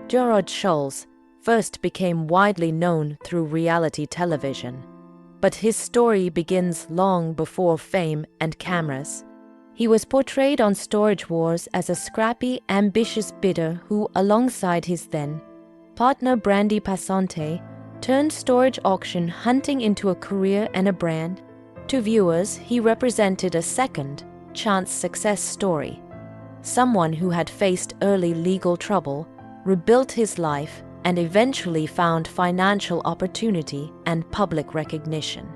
Jarrod Schulz first became widely known through reality television, but his story begins long before fame and cameras. He was portrayed on Storage Wars as a scrappy, ambitious bidder who, alongside his then-partner Brandy Passante, turned storage auction hunting into a career and a brand. To viewers, he represented a second-chance success story. Someone who had faced early legal trouble, rebuilt his life, and eventually found financial opportunity and public recognition.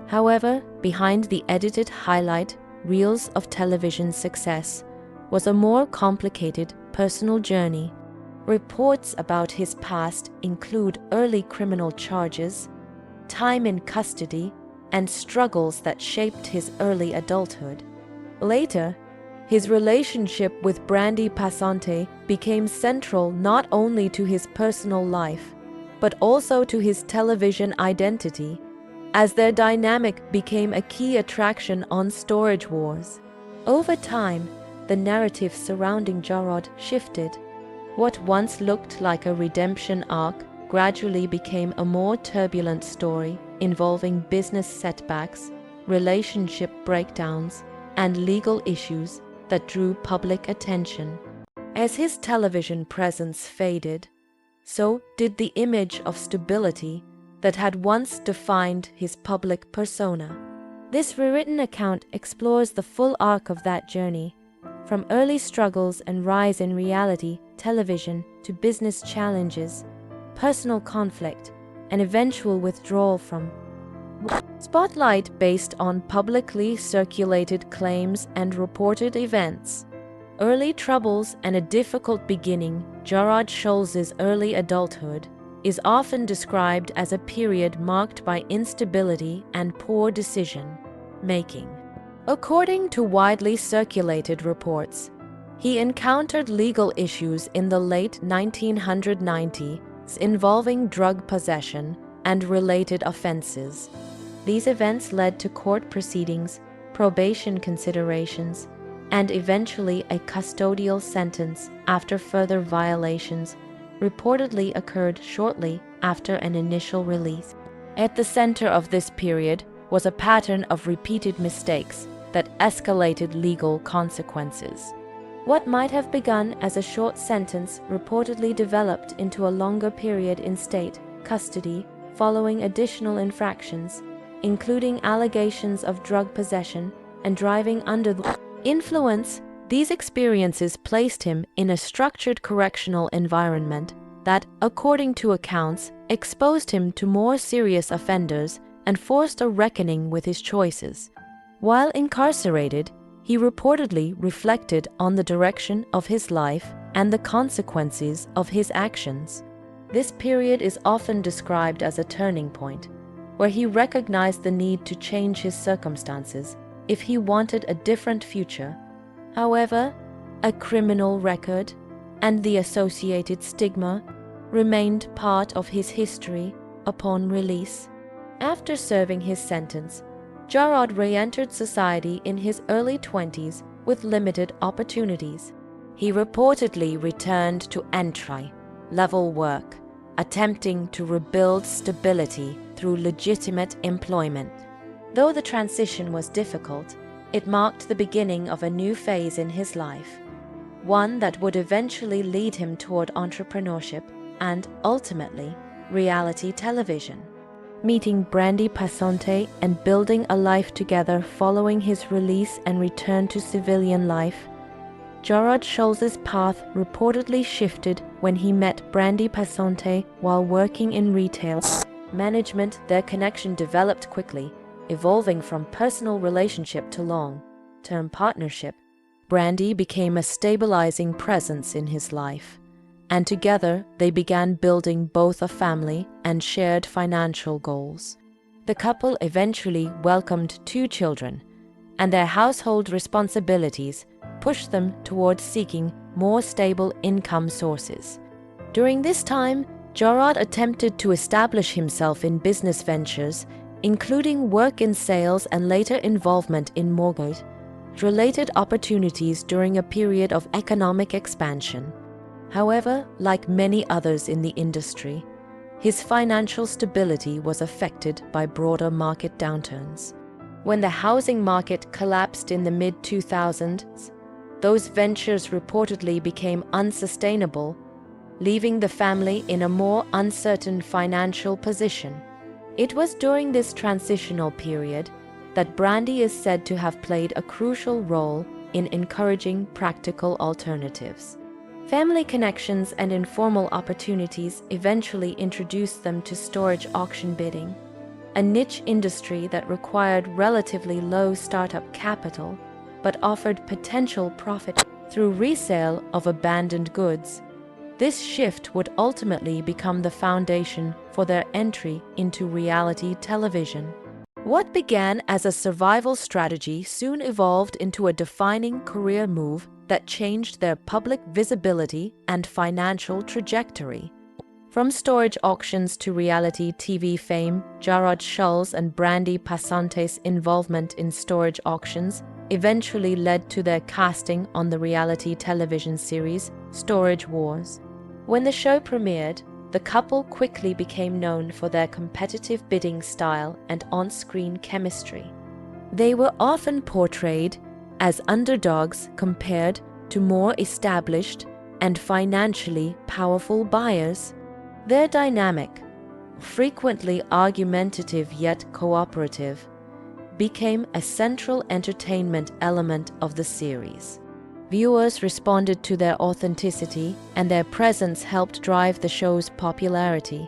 However, behind the edited highlight reels of television success was a more complicated personal journey. Reports about his past include early criminal charges, time in custody, and struggles that shaped his early adulthood. Later, his relationship with Brandy Passante became central not only to his personal life, but also to his television identity, as their dynamic became a key attraction on Storage Wars. Over time, the narrative surrounding Jarrod shifted. What once looked like a redemption arc gradually became a more turbulent story involving business setbacks, relationship breakdowns, and legal issues that drew public attention. As his television presence faded, so did the image of stability that had once defined his public persona. This rewritten account explores the full arc of that journey, from early struggles and rise in reality television to business challenges, personal conflict, and eventual withdrawal from spotlight based on publicly circulated claims and reported events. Early troubles and a difficult beginning. Jarrod Schulz's early adulthood is often described as a period marked by instability and poor decision-making. According to widely circulated reports, he encountered legal issues in the late 1990s involving drug possession and related offenses. These events led to court proceedings, probation considerations, and eventually a custodial sentence after further violations reportedly occurred shortly after an initial release. At the center of this period was a pattern of repeated mistakes that escalated legal consequences. What might have begun as a short sentence reportedly developed into a longer period in state custody following additional infractions, including allegations of drug possession and driving under the influence. These experiences placed him in a structured correctional environment that, according to accounts, exposed him to more serious offenders and forced a reckoning with his choices. While incarcerated, he reportedly reflected on the direction of his life and the consequences of his actions. This period is often described as a turning point, where he recognized the need to change his circumstances if he wanted a different future. However, a criminal record and the associated stigma remained part of his history upon release. After serving his sentence, Jarrod re-entered society in his early 20s with limited opportunities. He reportedly returned to entry-level work, attempting to rebuild stability through legitimate employment. Though the transition was difficult, it marked the beginning of a new phase in his life, one that would eventually lead him toward entrepreneurship and, ultimately, reality television. Meeting Brandy Passante and building a life together following his release and return to civilian life, Jarrod Schulz's path reportedly shifted when he met Brandy Passante while working in retail management. Their connection developed quickly, evolving from personal relationship to long-term partnership. Brandy became a stabilizing presence in his life, and together they began building both a family and shared financial goals. The couple eventually welcomed 2 children, and their household responsibilities pushed them towards seeking more stable income sources. During this time, Jarrod attempted to establish himself in business ventures, including work in sales and later involvement in mortgage-related opportunities during a period of economic expansion. However, like many others in the industry, his financial stability was affected by broader market downturns. When the housing market collapsed in the mid-2000s, those ventures reportedly became unsustainable, leaving the family in a more uncertain financial position. It was during this transitional period that Brandy is said to have played a crucial role in encouraging practical alternatives. Family connections and informal opportunities eventually introduced them to storage auction bidding, a niche industry that required relatively low startup capital but offered potential profit through resale of abandoned goods. This shift would ultimately become the foundation for their entry into reality television. What began as a survival strategy soon evolved into a defining career move that changed their public visibility and financial trajectory. From storage auctions to reality TV fame, Jarrod Schulz and Brandy Passante's involvement in storage auctions eventually led to their casting on the reality television series Storage Wars. When the show premiered, the couple quickly became known for their competitive bidding style and on-screen chemistry. They were often portrayed as underdogs compared to more established and financially powerful buyers. Their dynamic, frequently argumentative yet cooperative, became a central entertainment element of the series. Viewers responded to their authenticity, and their presence helped drive the show's popularity.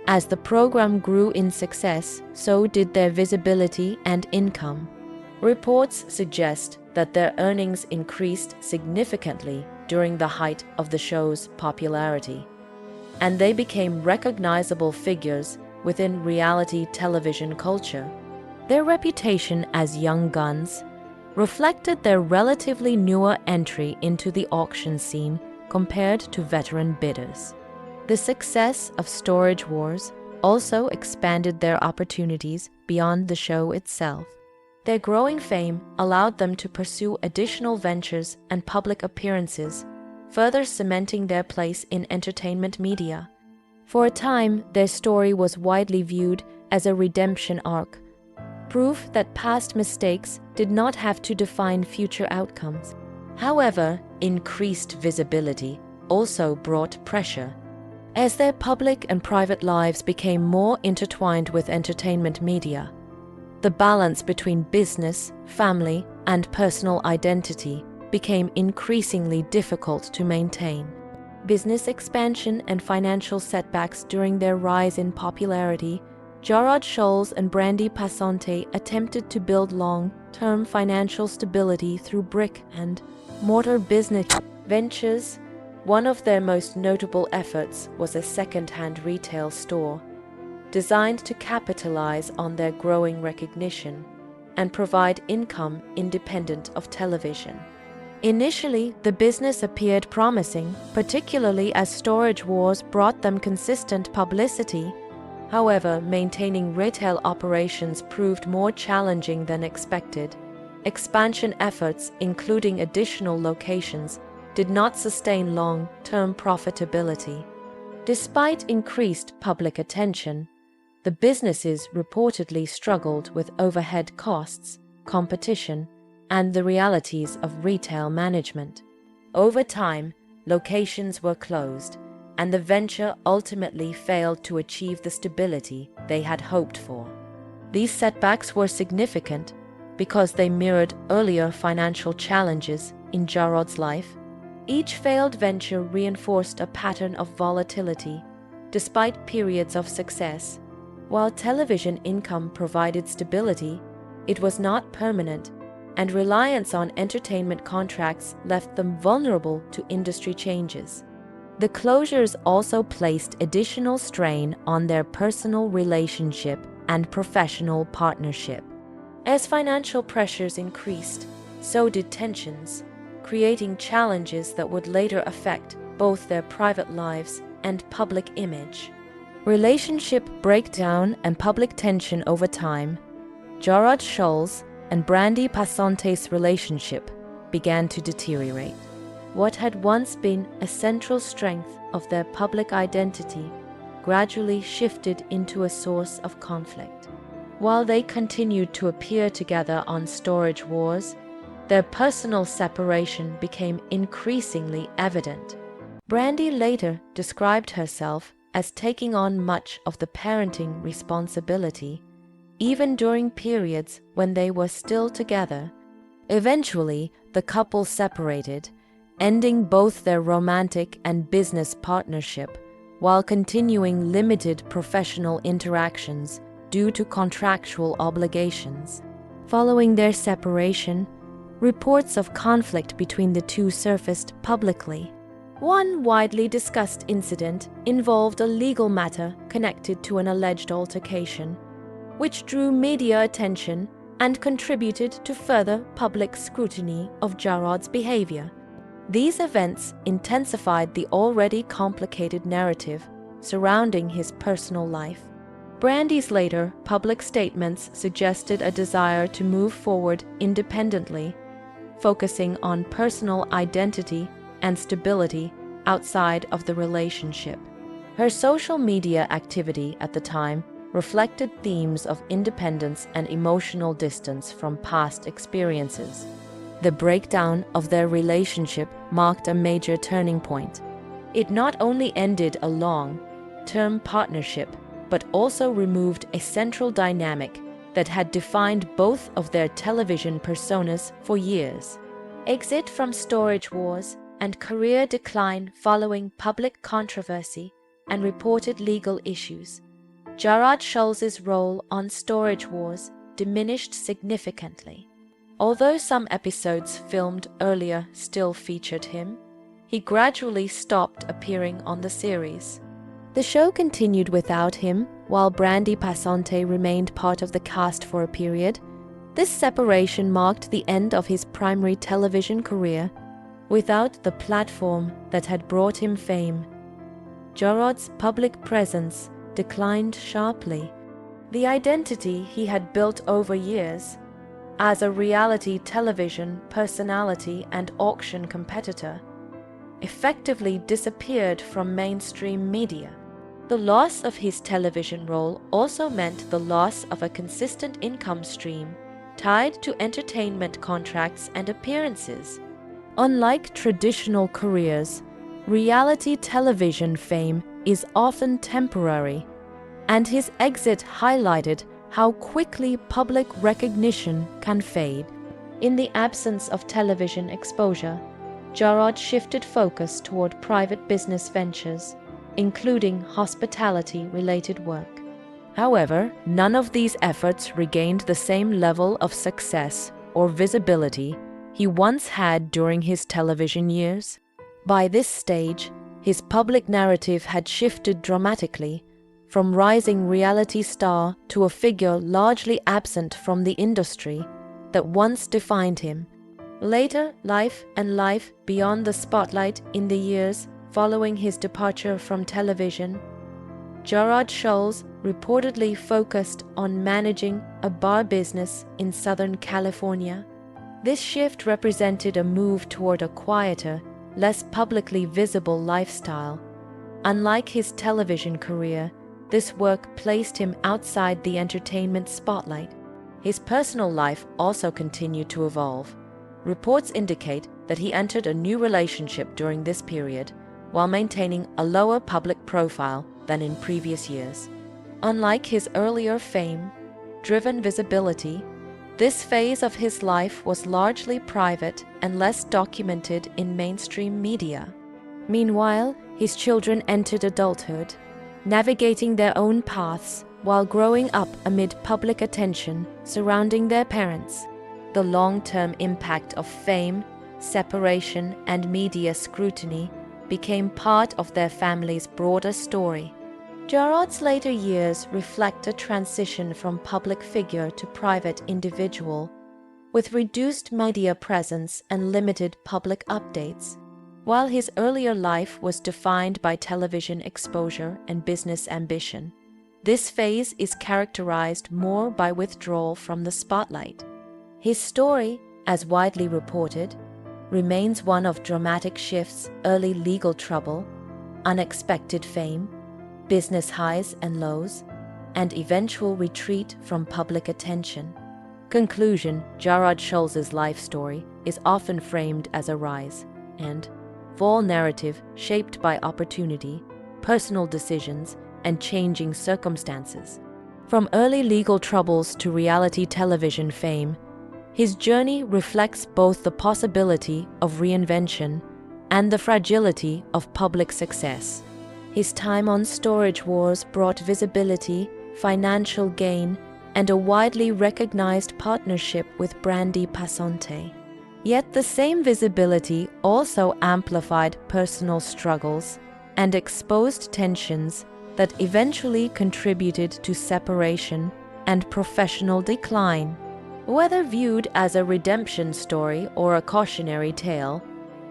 As the program grew in success, so did their visibility and income. Reports suggest that their earnings increased significantly during the height of the show's popularity, and they became recognizable figures within reality television culture. Their reputation as young guns reflected their relatively newer entry into the auction scene compared to veteran bidders. The success of Storage Wars also expanded their opportunities beyond the show itself. Their growing fame allowed them to pursue additional ventures and public appearances, further cementing their place in entertainment media. For a time, their story was widely viewed as a redemption arc, proof that past mistakes did not have to define future outcomes. However, increased visibility also brought pressure. As their public and private lives became more intertwined with entertainment media, the balance between business, family, and personal identity became increasingly difficult to maintain. Business expansion and financial setbacks during their rise in popularity, Jarrod Schulz and Brandy Passante attempted to build long-term financial stability through brick and mortar business ventures. One of their most notable efforts was a second-hand retail store, designed to capitalize on their growing recognition and provide income independent of television. Initially, the business appeared promising, particularly as Storage Wars brought them consistent publicity. However, maintaining retail operations proved more challenging than expected. Expansion efforts, including additional locations, did not sustain long-term profitability. Despite increased public attention, the businesses reportedly struggled with overhead costs, competition, and the realities of retail management. Over time, locations were closed, and the venture ultimately failed to achieve the stability they had hoped for. These setbacks were significant because they mirrored earlier financial challenges in Jarrod's life. Each failed venture reinforced a pattern of volatility, despite periods of success. While television income provided stability, it was not permanent, and reliance on entertainment contracts left them vulnerable to industry changes. The closures also placed additional strain on their personal relationship and professional partnership. As financial pressures increased, so did tensions, creating challenges that would later affect both their private lives and public image. Relationship breakdown and public tension over time, Jarrod Schulz and Brandy Passante's relationship began to deteriorate. What had once been a central strength of their public identity gradually shifted into a source of conflict. While they continued to appear together on Storage Wars, their personal separation became increasingly evident. Brandy later described herself as taking on much of the parenting responsibility, even during periods when they were still together. Eventually, the couple separated, ending both their romantic and business partnership, while continuing limited professional interactions due to contractual obligations. Following their separation, reports of conflict between the two surfaced publicly. One widely discussed incident involved a legal matter connected to an alleged altercation, which drew media attention and contributed to further public scrutiny of Jarrod's behavior. These events intensified the already complicated narrative surrounding his personal life. Brandy's later public statements suggested a desire to move forward independently, focusing on personal identity and stability outside of the relationship. Her social media activity at the time reflected themes of independence and emotional distance from past experiences. The breakdown of their relationship marked a major turning point. It not only ended a long-term partnership, but also removed a central dynamic that had defined both of their television personas for years. Exit from Storage Wars and career decline following public controversy and reported legal issues. Jarrod Schulz's role on Storage Wars diminished significantly. Although some episodes filmed earlier still featured him, he gradually stopped appearing on the series. The show continued without him, while Brandy Passante remained part of the cast for a period. This separation marked the end of his primary television career. Without the platform that had brought him fame, Jarrod's public presence declined sharply. The identity he had built over years as a reality television personality and auction competitor effectively disappeared from mainstream media. The loss of his television role also meant the loss of a consistent income stream tied to entertainment contracts and appearances. Unlike traditional careers, reality television fame is often temporary, and his exit highlighted how quickly public recognition can fade. In the absence of television exposure, Jarrod shifted focus toward private business ventures, including hospitality-related work. However, none of these efforts regained the same level of success or visibility he once had during his television years. By this stage, his public narrative had shifted dramatically, from rising reality star to a figure largely absent from the industry that once defined him. Later, life beyond the spotlight in the years following his departure from television, Jarrod Schulz reportedly focused on managing a bar business in Southern California. This shift represented a move toward a quieter, less publicly visible lifestyle. Unlike his television career, this work placed him outside the entertainment spotlight. His personal life also continued to evolve. Reports indicate that he entered a new relationship during this period, while maintaining a lower public profile than in previous years. Unlike his earlier fame-driven visibility, this phase of his life was largely private and less documented in mainstream media. Meanwhile, his children entered adulthood, navigating their own paths while growing up amid public attention surrounding their parents. The long-term impact of fame, separation, and media scrutiny became part of their family's broader story. Jarrod's later years reflect a transition from public figure to private individual, with reduced media presence and limited public updates. While his earlier life was defined by television exposure and business ambition, this phase is characterized more by withdrawal from the spotlight. His story, as widely reported, remains one of dramatic shifts, early legal trouble, unexpected fame, business highs and lows, and eventual retreat from public attention. Conclusion: Jarrod Schulz's life story is often framed as a rise and fall narrative shaped by opportunity, personal decisions, and changing circumstances. From early legal troubles to reality television fame, his journey reflects both the possibility of reinvention and the fragility of public success. His time on Storage Wars brought visibility, financial gain, and a widely recognized partnership with Brandy Passante. Yet the same visibility also amplified personal struggles and exposed tensions that eventually contributed to separation and professional decline. Whether viewed as a redemption story or a cautionary tale,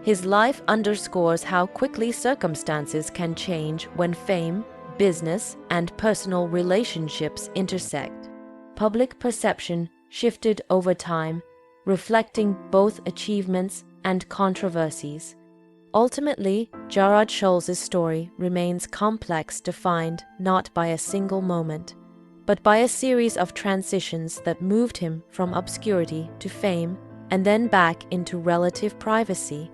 his life underscores how quickly circumstances can change when fame, business, and personal relationships intersect. Public perception shifted over time, reflecting both achievements and controversies. Ultimately, Jarrod Schulz's story remains complex, defined not by a single moment, but by a series of transitions that moved him from obscurity to fame and then back into relative privacy.